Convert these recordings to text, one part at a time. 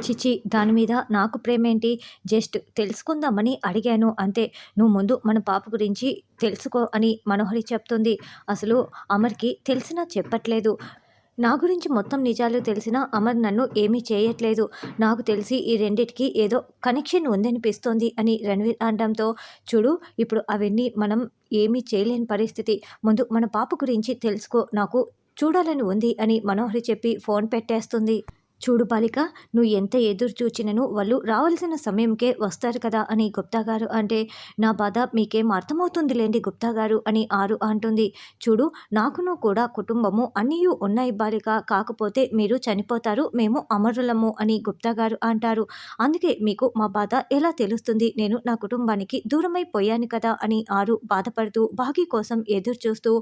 చిచి! దాని మీద నాకు ప్రేమేంటి? జస్ట్ తెలుసుకుందామని అడిగాను అంతే. నువ్వు ముందు మన పాప గురించి తెలుసుకో అని మనోహరి చెప్తుంది. అసలు అమర్‌కి తెలిసినా చెప్పట్లేదు. నా గురించి మొత్తం నిజాలు తెలిసినా అమర్ నన్ను ఏమీ చేయట్లేదు. నాకు తెలిసి ఈ రెండిటికి ఏదో కనెక్షన్ ఉందనిపిస్తోంది అని రణ్వీర్ అనడంతో, చూడు ఇప్పుడు అవన్నీ మనం ఏమీ చేయలేని పరిస్థితి. ముందు మన పాప గురించి తెలుసుకో. నాకు చూడాలని ఉంది అని మనోహరి చెప్పి ఫోన్ పెట్టేస్తుంది. చూడు బాలిక, నువ్వు ఎంత ఎదురు చూచినను వాళ్ళు రావాల్సిన సమయంకే వస్తారు కదా అని గుప్తా గారు అంటే, నా బాధ మీకేం అర్థమవుతుందిలేండి గుప్తా గారు అని ఆరు అంటుంది. చూడు, నాకును కూడా కుటుంబము అన్నీ ఉన్నాయి బాలిక, కాకపోతే మీరు చనిపోతారు, మేము అమరులము అని గుప్తా గారు అంటారు. అందుకే మీకు మా బాధ ఎలా తెలుస్తుంది? నేను నా కుటుంబానికి దూరమైపోయాను కదా అని ఆరు బాధపడుతూ భాగి కోసం ఎదురు చూస్తూ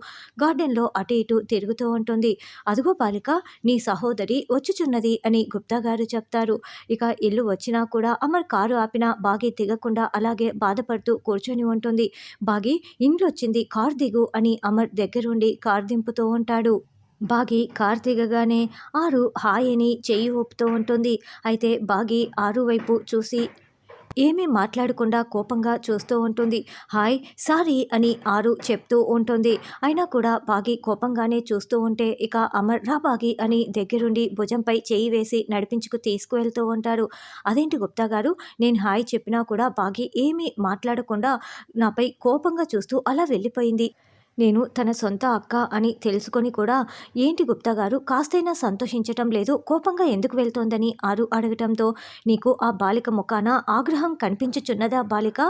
గార్డెన్లో అటు ఇటు తిరుగుతూ ఉంటుంది. అదిగో బాలిక, నీ సహోదరి వచ్చుచున్నది అని గుప్తా గారు చెప్తారు. ఇక ఇల్లు వచ్చినా కూడా అమర్ కారు ఆపినా బాగి దిగకుండా అలాగే బాధపడుతూ కూర్చొని ఉంటుంది. బాగి, ఇంట్లొచ్చింది, కారు దిగు అని అమర్ దగ్గరుండి కారు దింపుతూ ఉంటాడు. బాగి కారు దిగగానే ఆరు హాయ్ అని చెయ్యి ఊపుతూ ఉంటుంది. అయితే బాగి ఆరు వైపు చూసి ఏమీ మాట్లాడకుండా కోపంగా చూస్తూ ఉంటుంది. హాయ్, సారీ అని ఆరు చెప్తూ ఉంటుంది. అయినా కూడా బాగి కోపంగానే చూస్తూ ఉంటే ఇక అమర్ రా బాగి అని దగ్గరుండి భుజంపై చేయి వేసి నడిపించుకు తీసుకువెళ్తూ ఉంటారు. అదేంటి గుప్తా గారు, నేను హాయ్ చెప్పినా కూడా బాగి ఏమీ మాట్లాడకుండా నాపై కోపంగా చూస్తూ అలా వెళ్ళిపోయింది. నేను తన సొంత అక్క అని తెలుసుకొని కూడా ఏంటి గుప్తా గారు కాస్తైనా సంతోషించటం లేదు, కోపంగా ఎందుకు వెళ్తోందని ఆరు అడగటంతో, నీకు ఆ బాలిక ముఖాన ఆగ్రహం కనిపించుచున్నదా బాలిక?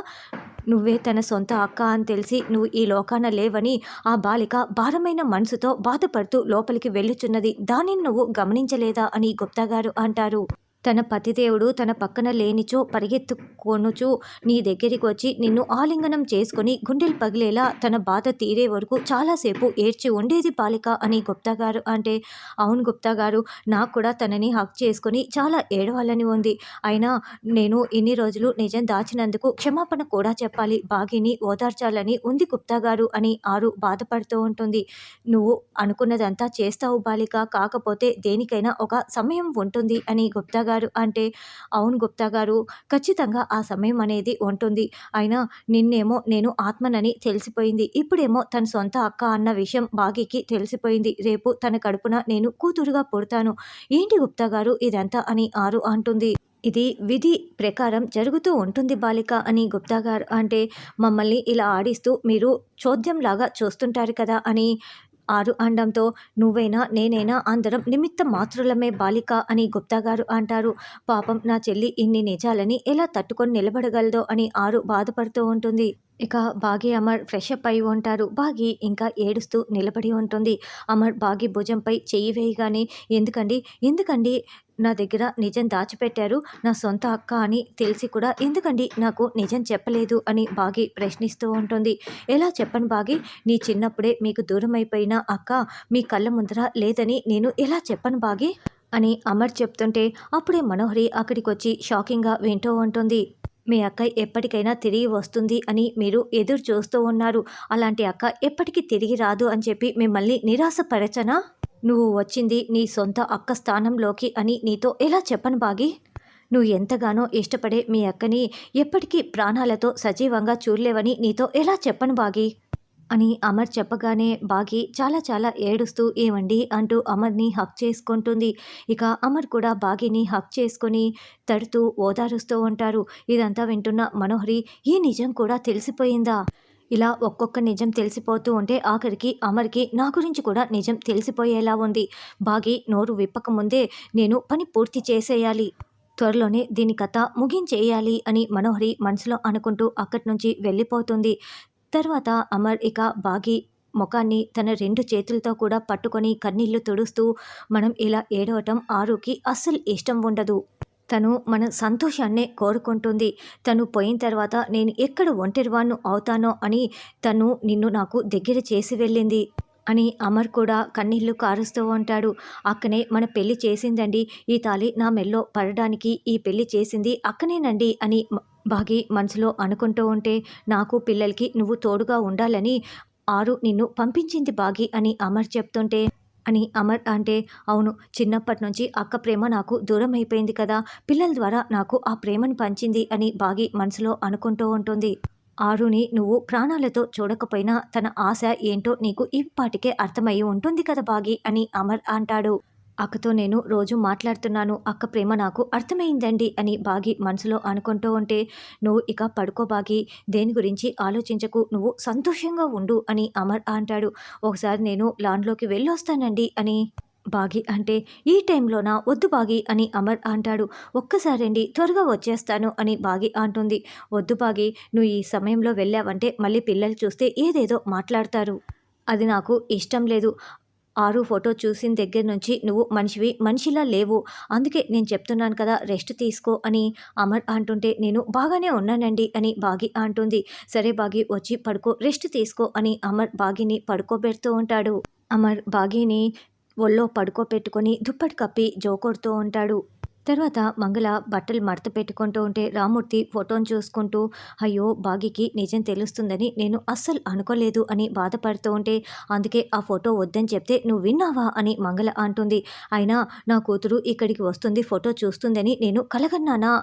నువ్వే తన సొంత అక్క అని తెలిసి నువ్వు ఈ లోకాన లేవని ఆ బాలిక భారమైన మనసుతో బాధపడుతూ లోపలికి వెళ్ళుచున్నది, దానిని నువ్వు గమనించలేదా అని గుప్తా గారు అంటారు. తన పతిదేవుడు తన పక్కన లేనిచో పరిగెత్తుకొనుచు నీ దగ్గరికి వచ్చి నిన్ను ఆలింగనం చేసుకొని గుండెలు పగిలేలా తన బాధ తీరే వరకు చాలాసేపు ఏడ్చి ఉండేది బాలిక అని గుప్తా గారు అంటే, అవును గుప్తా గారు, నాకు కూడా తనని హక్ చేసుకొని చాలా ఏడవాలని ఉంది. అయినా నేను ఇన్ని రోజులు నిజం దాచినందుకు క్షమాపణ కూడా చెప్పాలి, బాగిని ఓదార్చాలని ఉంది గుప్తా గారు అని ఆరు బాధపడుతూ ఉంటుంది. నువ్వు అనుకున్నదంతా చేస్తావు బాలిక, కాకపోతే దేనికైనా ఒక సమయం ఉంటుంది అని గుప్తా గారు అంటే, అవును గుప్తా గారు, ఖచ్చితంగా ఆ సమయం అనేది ఉంటుంది. అయినా నిన్నేమో నేను ఆత్మనని తెలిసిపోయింది, ఇప్పుడేమో తన సొంత అక్క అన్న విషయం బాగీకి తెలిసిపోయింది, రేపు తన కడుపున నేను కూతురుగా పుడతాను. ఏంటి గుప్తా గారు ఇదంతా అని ఆరు అంటుంది. ఇది విధి ప్రకారం జరుగుతూ ఉంటుంది బాలిక అని గుప్తా గారు అంటే, మమ్మల్ని ఇలా ఆడిస్తూ మీరు చోద్యంలాగా చూస్తుంటారు కదా అని ఆరు అనడంతో, నువ్వైనా నేనైనా అందరం నిమిత్త మాత్రులమే బాలిక అని గుప్తా గారు అంటారు. పాపం నా చెల్లి ఇన్ని నిజాలని ఎలా తట్టుకొని నిలబడగలదో అని ఆరు బాధపడుతూ ఉంటుంది. ఇక బాగి అమర్ ఫ్రెష్ అప్ అయి ఉంటారు. బాగి ఇంకా ఏడుస్తూ నిలబడి ఉంటుంది. అమర్ బాగి భుజంపై చెయ్యి వేయగానే, ఎందుకండి ఎందుకండి నా దగ్గర నిజం దాచిపెట్టారు, నా సొంత అక్క అని తెలిసి కూడా ఎందుకండి నాకు నిజం చెప్పలేదు అని బాగి ప్రశ్నిస్తూ ఉంటుంది. ఎలా చెప్పను బాగి, నీ చిన్నప్పుడే మీకు దూరం అయిపోయిన అక్క మీ కళ్ళ ముందర లేదని నేను ఎలా చెప్పను బాగి అని అమర్ చెప్తుంటే, అప్పుడే మనోహరి అక్కడికొచ్చి షాకింగ్గా వింటూ ఉంటుంది. మీ అక్క ఎప్పటికైనా తిరిగి వస్తుంది అని మీరు ఎదురు చూస్తూ ఉన్నారు, అలాంటి అక్క ఎప్పటికీ తిరిగి రాదు అని చెప్పి మిమ్మల్ని నిరాశపరచనా? నువ్వు వచ్చింది నీ సొంత అక్క స్థానంలోకి అని నీతో ఎలా చెప్పను బాగి? నువ్వు ఎంతగానో ఇష్టపడే మీ అక్కని ఎప్పటికీ ప్రాణాలతో సజీవంగా చూడలేవని నీతో ఎలా చెప్పను బాగి అని అమర్ చెప్పగానే బాగి చాలా చాలా ఏడుస్తూ ఏమండి అంటూ అమర్ని హక్ చేసుకుంటుంది. ఇక అమర్ కూడా బాగిని హక్ చేసుకొని తడుతూ ఓదారుస్తూ ఉంటారు. ఇదంతా వింటున్న మనోహరి, ఈ నిజం కూడా తెలిసిపోయిందా? ఇలా ఒక్కొక్క నిజం తెలిసిపోతూ ఉంటే ఆఖరికి అమర్కి నా గురించి కూడా నిజం తెలిసిపోయేలా ఉంది. బాగి నోరు విప్పకముందే నేను పని పూర్తి చేసేయాలి, త్వరలోనే దీని కథ ముగించేయాలి అని మనోహరి మనసులో అనుకుంటూ అక్కడి నుంచి వెళ్ళిపోతుంది. తర్వాత అమర్ ఇక బాగి ముఖాన్ని తన రెండు చేతులతో కూడా పట్టుకొని కన్నీళ్లు తుడుస్తూ, మనం ఇలా ఏడవటం ఆరుకి అస్సలు ఇష్టం ఉండదు, తను మన సంతోషాన్నే కోరుకుంటుంది, తను పోయిన తర్వాత నేను ఎక్కడ ఒంటరివాణ్ణు అవుతానో అని తను నిన్ను నాకు దగ్గర చేసి వెళ్ళింది అని అమర్ కూడా కన్నీళ్లు కారుస్తూ ఉంటాడు. అక్కనే మన పెళ్లి చేసిందండి, ఈ తాళి నా మెల్లో పడడానికి ఈ పెళ్లి చేసింది అక్కనేనండి అని బాగి మనసులో అనుకుంటూ ఉంటే, నాకు పిల్లలకి నువ్వు తోడుగా ఉండాలని ఆరు నిన్ను పంపించింది బాగి అని అమర్ చెప్తుంటే, అని అమర్ అంటే, అవును, చిన్నప్పటి నుంచి అక్క ప్రేమ నాకు దూరం అయిపోయింది కదా! పిల్లల ద్వారా నాకు ఆ ప్రేమను పంచింది అని బాగి మనసులో అనుకుంటూ ఉంటుంది. ఆరుని నువ్వు ప్రాణాలతో చూడకపోయినా తన ఆశ ఏంటో నీకు ఈ పాటికే అర్థమయ్యి ఉంటుంది కదా బాగి అని అమర్ అంటాడు. అక్కతో నేను రోజు మాట్లాడుతున్నాను. అక్క ప్రేమ నాకు అర్థమైందండి అని బాగి మనసులో అనుకుంటూ ఉంటే, నువ్వు ఇక పడుకో బాగి. దేని గురించి ఆలోచించకు. నువ్వు సంతోషంగా ఉండు అని అమర్ అంటాడు. ఒకసారి నేను లాన్‌లోకి వెళ్ళొస్తానండి అని బాగి అంటే, ఈ టైంలోనా? వద్దు బాగి అని అమర్ అంటాడు. ఒక్కసారండి, త్వరగా వచ్చేస్తాను అని బాగి అంటుంది. వద్దు బాగి, నువ్వు ఈ సమయంలో వెళ్ళావంటే మళ్ళీ పిల్లలు చూస్తే ఏదేదో మాట్లాడతారు. అది నాకు ఇష్టం లేదు. ఆరు ఫోటో చూసిన దగ్గర నుంచి నువ్వు మనిషివి మనిషిలా లేవు. అందుకే నేను చెప్తున్నాను కదా, రెస్ట్ తీసుకో అని అమర్ అంటుంటే, నేను బాగానే ఉన్నానండి అని బాగి అంటుంది. సరే బాగి, వచ్చి పడుకో, రెస్ట్ తీసుకో అని అమర్ బాగిని పడుకోబెడుతూ ఉంటాడు. అమర్ బాగిని ఒళ్ళో పడుకోపెట్టుకొని దుప్పటి కప్పి జోకొడుతూ ఉంటాడు. తర్వాత మంగళ బట్టలు మడత పెట్టుకుంటూ ఉంటే రామూర్తి ఫోటోని చూసుకుంటూ, అయ్యో బాగికి నిజం తెలుస్తుందని నేను అస్సలు అనుకోలేదు అని బాధపడుతూ ఉంటే, అందుకే ఆ ఫోటో వద్దని చెప్తే నువ్వు విన్నావా అని మంగళ అంటుంది. అయినా నా కూతురు ఇక్కడికి వస్తుంది, ఫోటో చూస్తుందని నేను కలగన్నానా?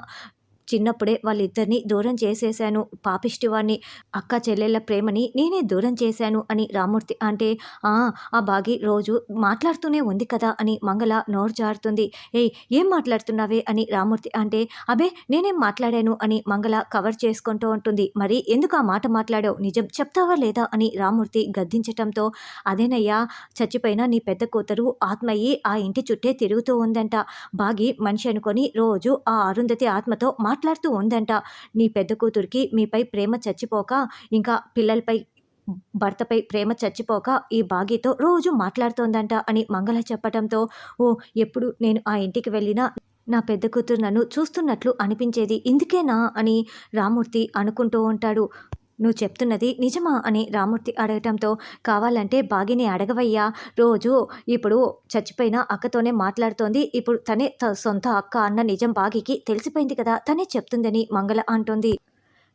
చిన్నప్పుడే వాళ్ళిద్దరిని దూరం చేసేశాను, పాపిష్టివాణ్ణి. అక్క చెల్లెళ్ళ ప్రేమని నేనే దూరం చేశాను అని రామూర్తి అంటే, ఆ ఆ బాగి రోజు మాట్లాడుతూనే ఉంది కదా అని మంగళ నోరు జారుతుంది. ఏయ్, ఏం మాట్లాడుతున్నావే అని రామూర్తి అంటే, అబే నేనేం మాట్లాడాను అని మంగళ కవర్ చేసుకుంటూ ఉంటుంది. మరి ఎందుకు ఆ మాట మాట్లాడావు, నిజం చెప్తావా లేదా అని రామూర్తి గద్దించటంతో, అదేనయ్యా, చచ్చిపోయిన నీ పెద్ద కూతురు ఆత్మయ్యి ఆ ఇంటి చుట్టే తిరుగుతూ ఉందంట. బాగి మనిషి అనుకొని రోజు ఆ అరుంధతి ఆత్మతో మాట్లాడుతూ ఉందంట. నీ పెద్ద కూతురికి మీపై ప్రేమ చచ్చిపోక, ఇంకా పిల్లలపై, భర్తపై ప్రేమ చచ్చిపోక ఈ బాగితో రోజు మాట్లాడుతోందంట అని మంగళ చెప్పటంతో, ఓ, ఎప్పుడు నేను ఆ ఇంటికి వెళ్ళినా నా పెద్ద కూతురు నన్ను చూస్తున్నట్లు అనిపించేది, ఇందుకేనా అని రామూర్తి అనుకుంటూ ఉంటాడు. నువ్వు చెప్తున్నది నిజమా అని రామూర్తి అడగటంతో, కావాలంటే బాగిని అడగవయ్యా, రోజు ఇప్పుడు చచ్చిపోయిన అక్కతోనే మాట్లాడుతోంది, ఇప్పుడు తనే సొంత అక్క అన్న నిజం బాగికి తెలిసిపోయింది కదా, తనే చెప్తుందని మంగళ అంటుంది.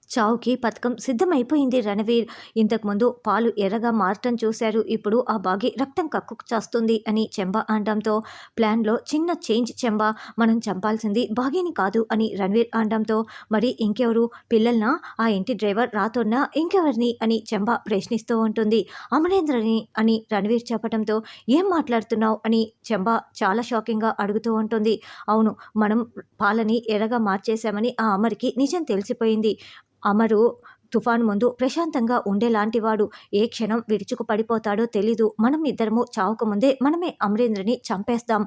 చావుకి పథకం సిద్ధమైపోయింది రణవీర్. ఇంతకుముందు పాలు ఎర్రగా మారటం చూశారు. ఇప్పుడు ఆ బాగి రక్తం కక్కుకు చస్తుంది అని చెంబ అనడంతో, ప్లాన్‌లో చిన్న చేంజ్ చెంబ. మనం చంపాల్సింది బాగిని కాదు అని రణవీర్ అనడంతో, మరి ఇంకెవరు? పిల్లలనా? ఆ ఇంటి డ్రైవర్ రాథోడ్‌నా? ఇంకెవరిని అని చెంబ ప్రశ్నిస్తూ ఉంటుంది. అమరేంద్రని అని రణవీర్ చెప్పడంతో, ఏం మాట్లాడుతున్నావు అని చెంబ చాలా షాకింగ్‌గా అడుగుతూ ఉంటుంది. అవును, మనం పాలని ఎర్రగా మార్చేశామని ఆ అమర్‌కి నిజం తెలిసిపోయింది. అమరు తుఫాను ముందు ప్రశాంతంగా ఉండేలాంటివాడు. ఏ క్షణం విరుచుకు పడిపోతాడో తెలీదు. మనం ఇద్దరము చావకముందే మనమే అమరేంద్రని చంపేస్తాం.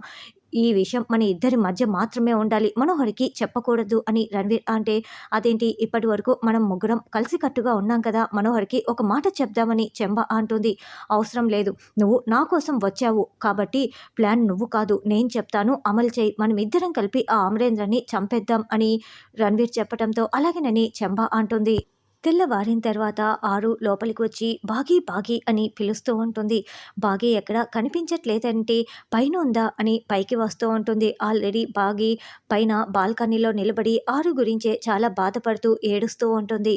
ఈ విషయం మన ఇద్దరి మధ్య మాత్రమే ఉండాలి, మనోహరికి చెప్పకూడదు అని రణవీర్ అంటే, అదేంటి, ఇప్పటి వరకు మనం ముగ్గురం కలిసికట్టుగా ఉన్నాం కదా, మనోహరికి ఒక మాట చెప్దామని చెంబ అంటుంది. అవసరం లేదు, నువ్వు నా కోసం వచ్చావు కాబట్టి ప్లాన్ నువ్వు కాదు నేను చెప్తాను, అమలు చేయి. మనం ఇద్దరం కలిపి ఆ అమరేంద్రని చంపేద్దాం అని రణవీర్ చెప్పటంతో, అలాగేనని చెంబ అంటుంది. తెల్లవారిన తర్వాత ఆరు లోపలికి వచ్చి బాగీ బాగీ అని పిలుస్తూ ఉంటుంది. బాగీ ఎక్కడ కనిపించట్లేదంటే పైన ఉందా అని పైకి వస్తూ ఉంటుంది. ఆల్రెడీ బాగీ పైన బాల్కనీలో నిలబడి ఆరు గురించే చాలా బాధపడుతూ ఏడుస్తూ ఉంటుంది.